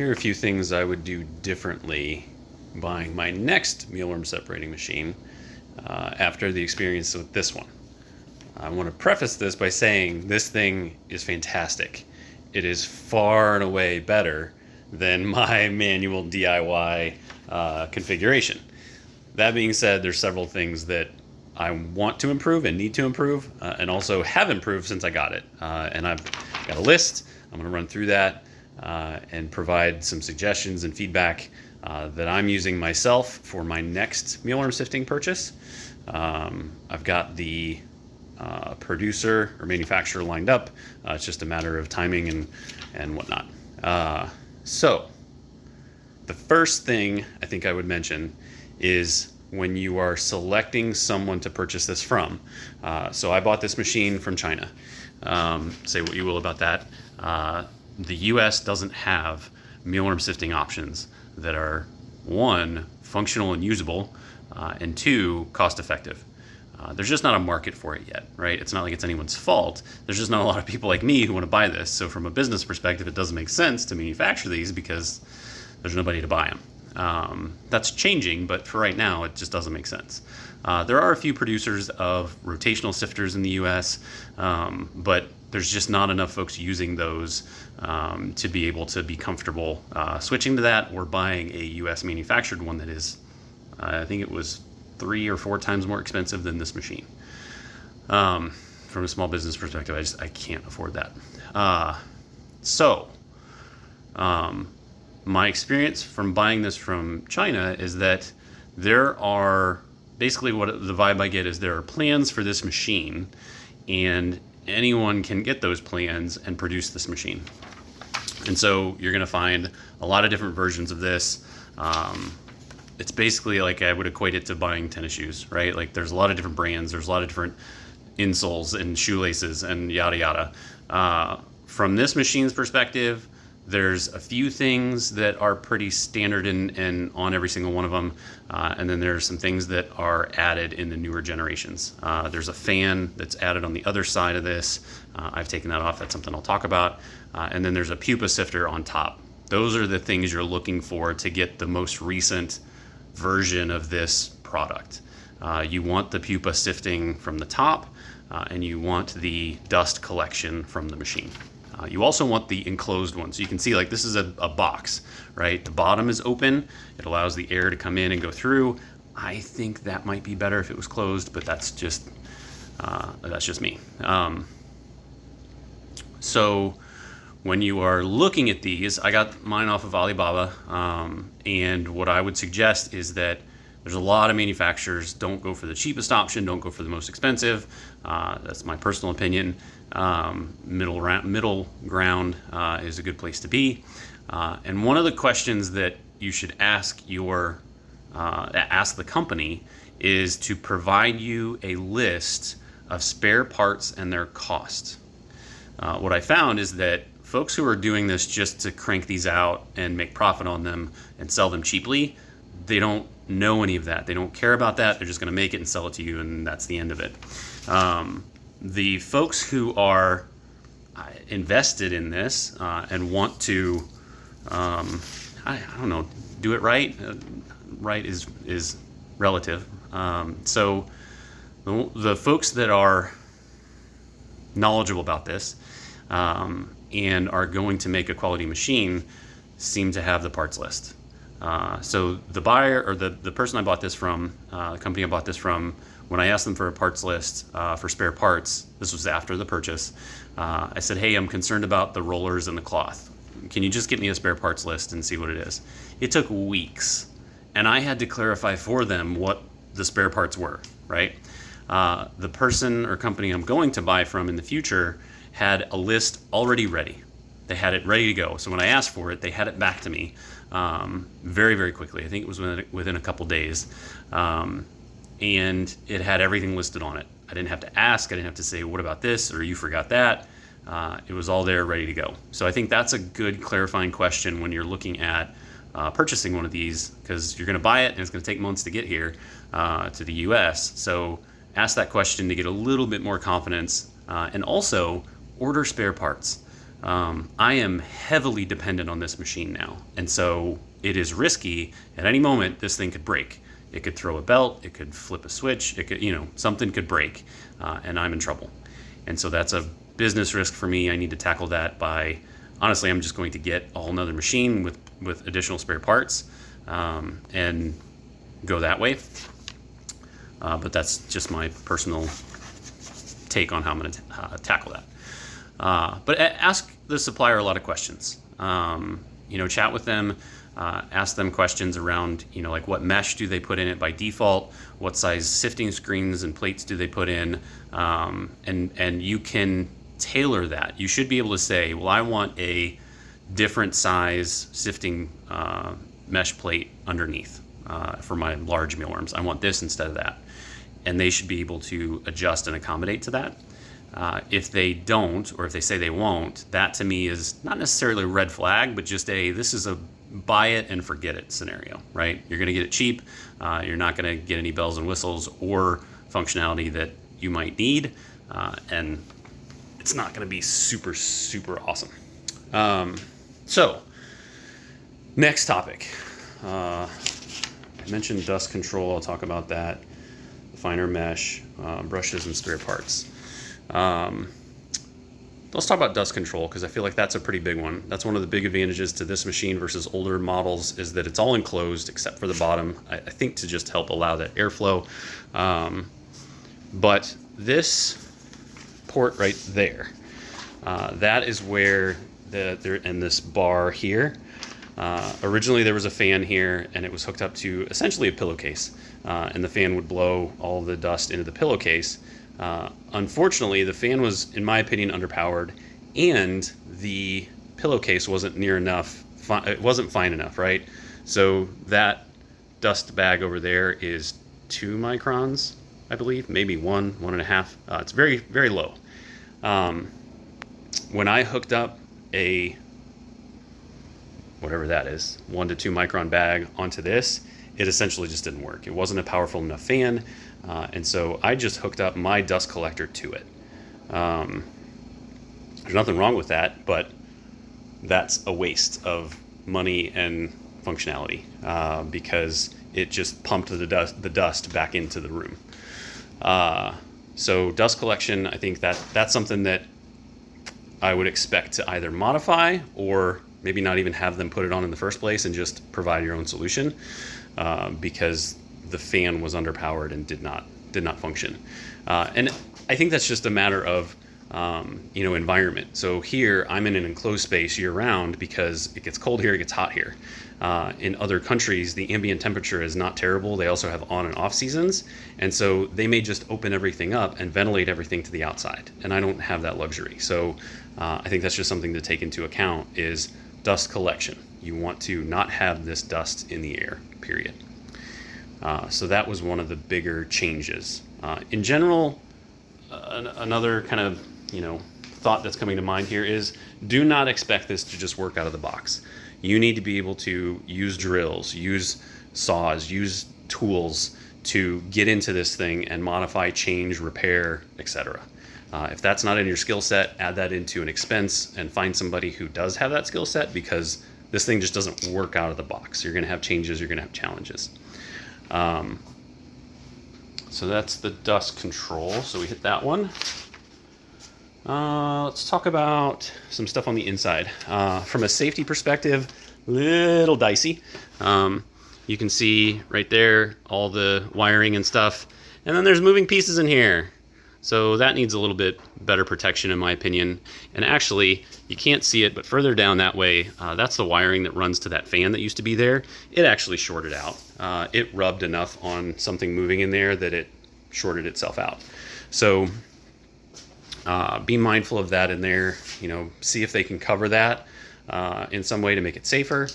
Here are a few things I would do differently buying my next mealworm separating machine after the experience with this one. I want to preface this by saying this thing is fantastic. It is far and away better than my manual DIY configuration. That being said, there's several things that I want to improve and need to improve, and also have improved since I got it. And I've got a list. I'm going to run through that and provide some suggestions and feedback that I'm using myself for my next mealworm sifting purchase. I've got the producer or manufacturer lined up. It's just a matter of timing and whatnot. So the first thing I think I would mention is when you are selecting someone to purchase this from. So I bought this machine from China. Say what you will about that. The US doesn't have mealworm sifting options that are, one, functional and usable, and two, cost effective. There's just not a market for it yet, right? It's not like it's anyone's fault. There's just not a lot of people like me who want to buy this. So from a business perspective, it doesn't make sense to manufacture these because there's nobody to buy them. That's changing, but for right now, it just doesn't make sense. There are a few producers of rotational sifters in the US, but there's just not enough folks using those to be able to be comfortable switching to that or buying a US manufactured one that is, I think it was 3 or 4 times more expensive than this machine. From a small business perspective, I can't afford that. My experience from buying this from China is that there are, basically what the vibe I get is there are plans for this machine, and anyone can get those plans and produce this machine. And so you're going to find a lot of different versions of this. It's basically like I would equate it to buying tennis shoes, right? Like there's a lot of different brands, there's a lot of different insoles and shoelaces and yada yada. From this machine's perspective, there's a few things that are pretty standard and on every single one of them, and then there's some things that are added in the newer generations. There's a fan that's added on the other side of this. I've taken that off. That's something I'll talk about. And then there's a pupa sifter on top. Those are the things you're looking for to get the most recent version of this product. You want the pupa sifting from the top, and you want the dust collection from the machine. You also want the enclosed one. So you can see like this is a box, right? The bottom is open. It allows the air to come in and go through. I think that might be better if it was closed, but that's just me. So when you are looking at these, I got mine off of Alibaba, and what I would suggest is that there's a lot of manufacturers. Don't go for the cheapest option. Don't go for the most expensive. That's my personal opinion. Middle ground is a good place to be. And one of the questions that you should ask the company is to provide you a list of spare parts and their cost. What I found is that folks who are doing this just to crank these out and make profit on them and sell them cheaply, they don't know any of that. They don't care about that. They're just going to make it and sell it to you, and that's the end of it. The folks who are invested in this and want to, I don't know, do it right. Right is relative. So the folks that are knowledgeable about this and are going to make a quality machine seem to have the parts list. So the buyer or the person I bought this from, the company I bought this from, when I asked them for a parts list for spare parts, this was after the purchase, I said, hey, I'm concerned about the rollers and the cloth. Can you just get me a spare parts list and see what it is? It took weeks, and I had to clarify for them what the spare parts were, right? The person or company I'm going to buy from in the future had a list already ready. They had it ready to go. So when I asked for it, they had it back to me very, very quickly. I think it was within a couple days. And it had everything listed on it. I didn't have to ask. I didn't have to say, what about this? Or you forgot that. It was all there ready to go. So I think that's a good clarifying question when you're looking at purchasing one of these, because you're going to buy it and it's going to take months to get here to the US. So ask that question to get a little bit more confidence, and also order spare parts. I am heavily dependent on this machine now. And so it is risky. At any moment, this thing could break. It could throw a belt, it could flip a switch, it could, something could break, and I'm in trouble. And so that's a business risk for me. I need to tackle that by, honestly, I'm just going to get a whole nother machine with additional spare parts, and go that way. But that's just my personal take on how I'm going to tackle that. But ask the supplier a lot of questions. Chat with them, ask them questions around, like what mesh do they put in it by default? What size sifting screens and plates do they put in? And you can tailor that. You should be able to say, well, I want a different size sifting mesh plate underneath for my large mealworms. I want this instead of that. And they should be able to adjust and accommodate to that. If they don't, or if they say they won't, that to me is not necessarily a red flag, but just this is a buy it and forget it scenario, right? You're going to get it cheap. You're not going to get any bells and whistles or functionality that you might need. And it's not going to be super, super awesome. So next topic. I mentioned dust control. I'll talk about that. Finer mesh, brushes, and spare parts. Let's talk about dust control because I feel like that's a pretty big one. That's one of the big advantages to this machine versus older models is that it's all enclosed except for the bottom, I think to just help allow that airflow. But this port right there, that is where and this bar here, originally there was a fan here and it was hooked up to essentially a pillowcase, and the fan would blow all the dust into the pillowcase. Unfortunately, the fan was, in my opinion, underpowered, and the pillowcase wasn't near enough. It wasn't fine enough, right? So that dust bag over there is 2 microns, I believe, maybe 1.5. It's very, very low. When I hooked up a whatever that is, 1 to 2 micron bag onto this, it essentially just didn't work. It wasn't a powerful enough fan. And so I just hooked up my dust collector to it. There's nothing wrong with that, but that's a waste of money and functionality because it just pumped the dust back into the room. So dust collection, I think that's something that I would expect to either modify or maybe not even have them put it on in the first place and just provide your own solution because the fan was underpowered and did not function. And I think that's just a matter of environment. So here I'm in an enclosed space year round because it gets cold here, it gets hot here. In other countries, the ambient temperature is not terrible. They also have on and off seasons. And so they may just open everything up and ventilate everything to the outside. And I don't have that luxury. So I think that's just something to take into account is dust collection. You want to not have this dust in the air, period. So that was one of the bigger changes. In general, another kind of thought that's coming to mind here is do not expect this to just work out of the box. You need to be able to use drills, use saws, use tools to get into this thing and modify, change, repair, etc. If that's not in your skill set, add that into an expense and find somebody who does have that skill set because this thing just doesn't work out of the box. You're going to have changes, you're going to have challenges. So that's the dust control. So we hit that one. Let's talk about some stuff on the inside. From a safety perspective, little dicey. You can see right there all the wiring and stuff. And then there's moving pieces in here. So that needs a little bit better protection in my opinion. And actually, you can't see it, but further down that way, that's the wiring that runs to that fan that used to be there. It actually shorted out. It rubbed enough on something moving in there that it shorted itself out. So be mindful of that in there. See if they can cover that in some way to make it safer.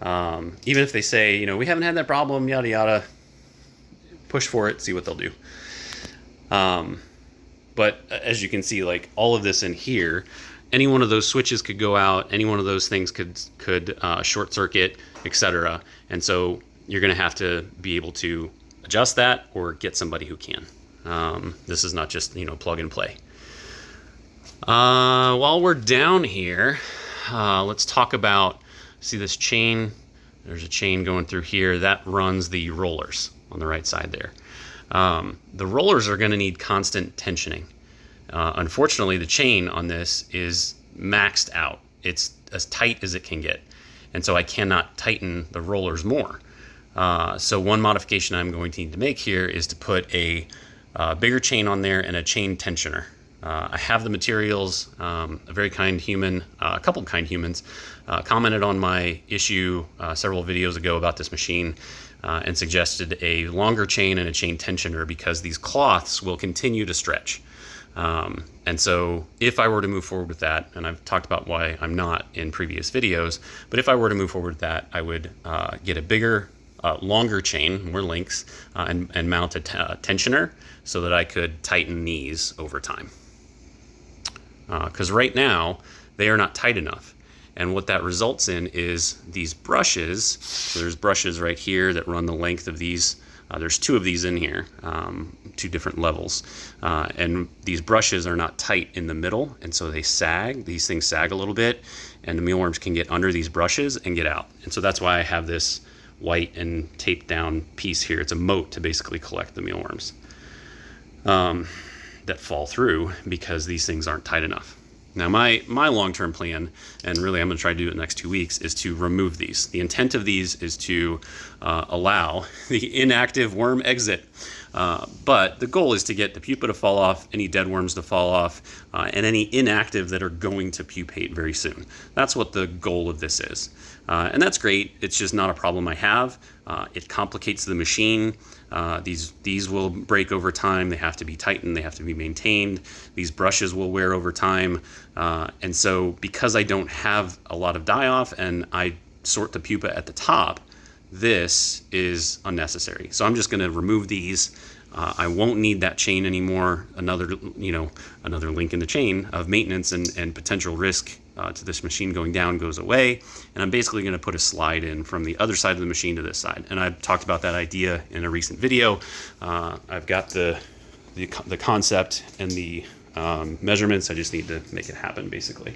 Even if they say, we haven't had that problem, yada yada, push for it, see what they'll do. But as you can see, like all of this in here, any one of those switches could go out, any one of those things could short circuit, etc. And so you're going to have to be able to adjust that or get somebody who can. This is not just plug and play. While we're down here, let's talk about, see this chain? There's a chain going through here that runs the rollers on the right side there. The rollers are going to need constant tensioning. Unfortunately, the chain on this is maxed out. It's as tight as it can get. And so I cannot tighten the rollers more. So one modification I'm going to need to make here is to put a bigger chain on there and a chain tensioner. I have the materials. A very kind human, a couple kind humans, commented on my issue several videos ago about this machine and suggested a longer chain and a chain tensioner because these cloths will continue to stretch. And so if I were to move forward with that, and I've talked about why I'm not in previous videos, but if I were to move forward with that, I would get a bigger, longer chain, more links, and mount a tensioner so that I could tighten these over time. Because right now, they are not tight enough. And what that results in is these brushes. So there's brushes right here that run the length of these. There's two of these in here, two different levels. And these brushes are not tight in the middle, and so they sag. These things sag a little bit, and the mealworms can get under these brushes and get out. And so that's why I have this white and taped down piece here. It's a moat to basically collect the mealworms that fall through because these things aren't tight enough. Now my long-term plan, and really I'm going to try to do it in the next 2 weeks, is to remove these. The intent of these is to allow the inactive worm exit. But the goal is to get the pupa to fall off, any dead worms to fall off, and any inactive that are going to pupate very soon. That's what the goal of this is. And that's great. It's just not a problem I have. It complicates the machine. These will break over time. They have to be tightened. They have to be maintained. These brushes will wear over time. And so because I don't have a lot of die-off and I sort the pupa at the top, this is unnecessary. So I'm just going to remove these. I won't need that chain anymore. Another link in the chain of maintenance and potential risk to this machine going down goes away. And I'm basically going to put a slide in from the other side of the machine to this side. And I've talked about that idea in a recent video. I've got the concept and the measurements. I just need to make it happen, basically.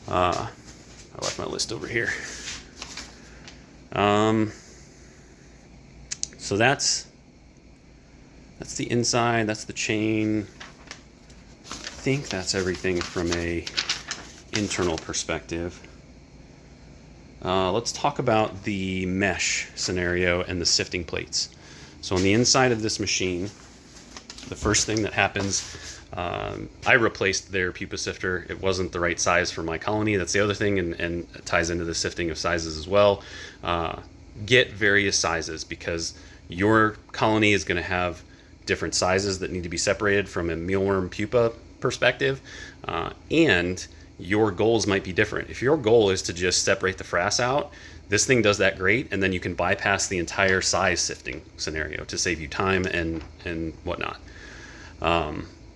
I left my list over here. So that's the inside, that's the chain. I think that's everything from a internal perspective. Let's talk about the mesh scenario and the sifting plates. So on the inside of this machine, the first thing that happens, I replaced their pupa sifter. It wasn't the right size for my colony. That's the other thing, and it ties into the sifting of sizes as well. Get various sizes because your colony is going to have different sizes that need to be separated from a mealworm pupa perspective, and your goals might be different. If your goal is to just separate the frass out, this thing does that great, and then you can bypass the entire size sifting scenario to save you time and whatnot.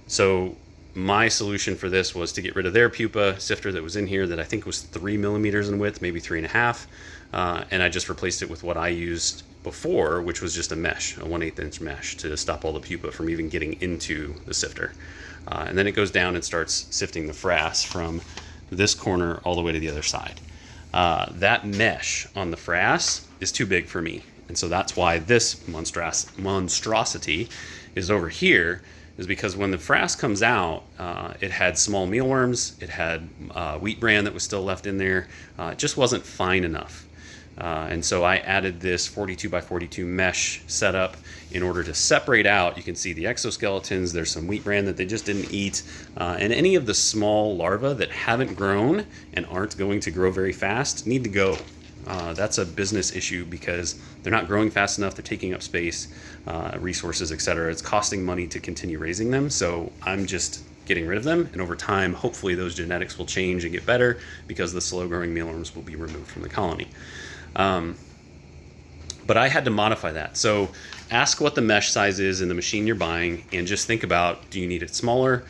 So my solution for this was to get rid of their pupa sifter that was in here that I think was 3 millimeters in width, maybe 3.5, and I just replaced it with what I used before, which was just a mesh, a 1/8 inch mesh to stop all the pupa from even getting into the sifter. And then it goes down and starts sifting the frass from this corner all the way to the other side. That mesh on the frass is too big for me, and so that's why this monstrosity is over here, is because when the frass comes out, it had small mealworms, it had wheat bran that was still left in there. It just wasn't fine enough. And so I added this 42 by 42 mesh setup in order to separate out. You can see the exoskeletons, there's some wheat bran that they just didn't eat, and any of the small larvae that haven't grown and aren't going to grow very fast need to go. That's a business issue because they're not growing fast enough, they're taking up space, resources, etc. It's costing money to continue raising them, so I'm just getting rid of them, and over time hopefully those genetics will change and get better because the slow growing mealworms will be removed from the colony. But I had to modify that. So ask what the mesh size is in the machine you're buying and just think about, do you need it smaller?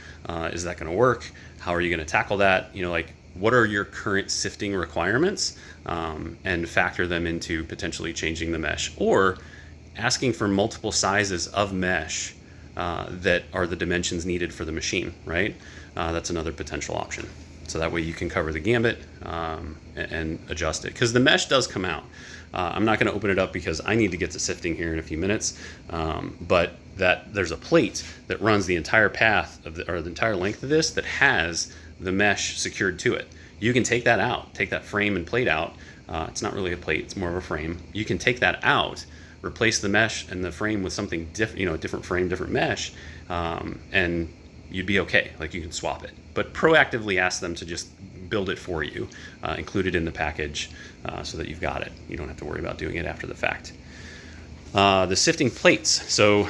Is that going to work? How are you going to tackle that? Like what are your current sifting requirements, and factor them into potentially changing the mesh, or asking for multiple sizes of mesh that are the dimensions needed for the machine, right? that's another potential option. So that way you can cover the gambit and adjust it, because the mesh does come out. I'm not going to open it up because I need to get to sifting here in a few minutes, but that there's a plate that runs the entire path of the entire length of this that has the mesh secured to it. You can take that out, take that frame and plate out. It's not really a plate, it's more of a frame. You can take that out, replace the mesh and the frame with something different, different frame, different mesh, and you'd be okay. Like, you can swap it, but proactively ask them to just build it for you, include it in the package, so that you've got it. You don't have to worry about doing it after the fact. The sifting plates. So,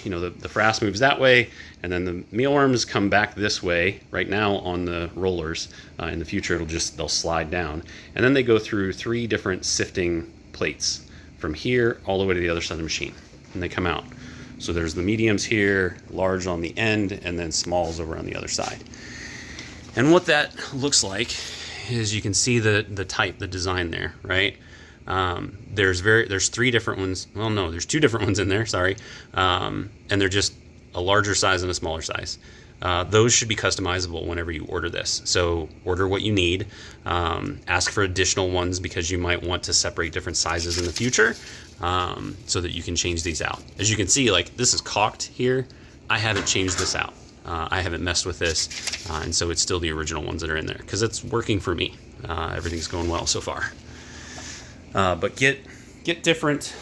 the frass moves that way, and then the mealworms come back this way right now on the rollers. In the future, they'll slide down, and then they go through 3 different sifting plates from here all the way to the other side of the machine, and they come out. So there's the mediums here, large on the end, and then smalls over on the other side. And what that looks like is, you can see the type, the design there, right? There's 3 different ones. Well, no, there's 2 different ones in there, sorry. And they're just a larger size and a smaller size. Those should be customizable whenever you order this. So order what you need. Ask for additional ones because you might want to separate different sizes in the future, so that you can change these out. As you can see, like, this is caulked here. I haven't changed this out. I haven't messed with this, and so it's still the original ones that are in there because it's working for me. Everything's going well so far. But get different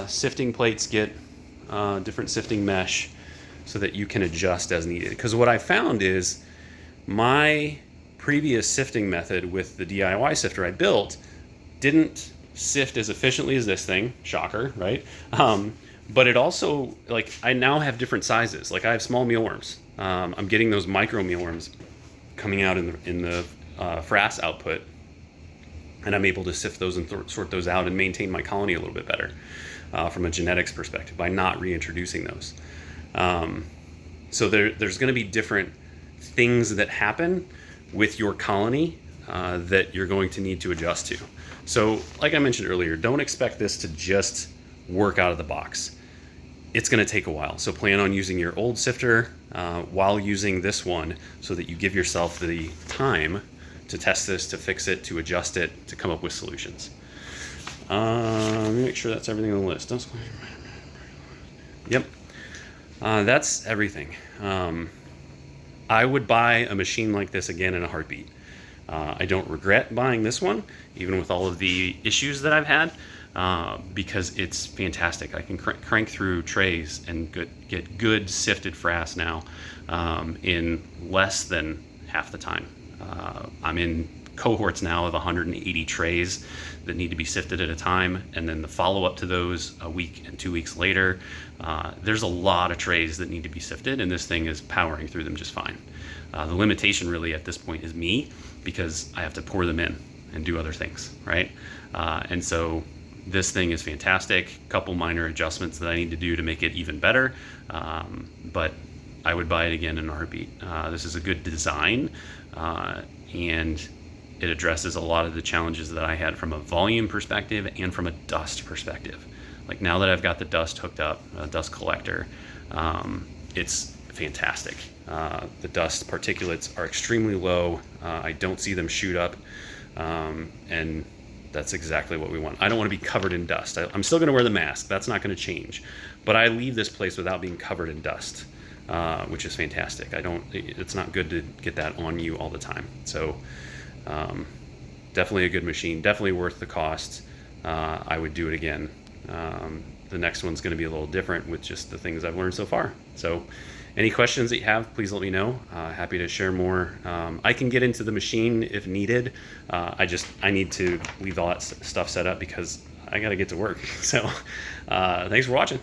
sifting plates, get different sifting mesh, so that you can adjust as needed. Because what I found is, my previous sifting method with the DIY sifter I built didn't sift as efficiently as this thing. Shocker, right? But it also, like, I now have different sizes. Like, I have small mealworms. I'm getting those micro mealworms coming out in the frass output, and I'm able to sift those and sort those out and maintain my colony a little bit better from a genetics perspective by not reintroducing those. So there's going to be different things that happen with your colony that you're going to need to adjust to. So, like I mentioned earlier, don't expect this to just work out of the box. It's going to take a while. So plan on using your old sifter while using this one, so that you give yourself the time to test this, to fix it, to adjust it, to come up with solutions. Let me make sure that's everything on the list. Yep. That's everything. I would buy a machine like this again in a heartbeat. I don't regret buying this one, even with all of the issues that I've had, because it's fantastic. I can crank through trays and get good sifted frass now in less than half the time. I'm in cohorts now of 180 trays that need to be sifted at a time, and then the follow-up to those a week and 2 weeks later. There's a lot of trays that need to be sifted, and this thing is powering through them just fine. The limitation really at this point is me, because I have to pour them in and do other things, right? And so this thing is fantastic. A couple minor adjustments that I need to do to make it even better, but I would buy it again in a heartbeat. This is a good design, and it addresses a lot of the challenges that I had from a volume perspective and from a dust perspective. Like, now that I've got the dust hooked up, a dust collector, it's fantastic. The dust particulates are extremely low. I don't see them shoot up, and that's exactly what we want. I don't want to be covered in dust. I'm still going to wear the mask. That's not going to change. But I leave this place without being covered in dust, which is fantastic. It's not good to get that on you all the time. So definitely a good machine. Definitely worth the cost. I would do it again. The next one's going to be a little different with just the things I've learned so far. So any questions that you have, please let me know. Happy to share more. I can get into the machine if needed. I need to leave all that stuff set up because I got to get to work. So thanks for watching.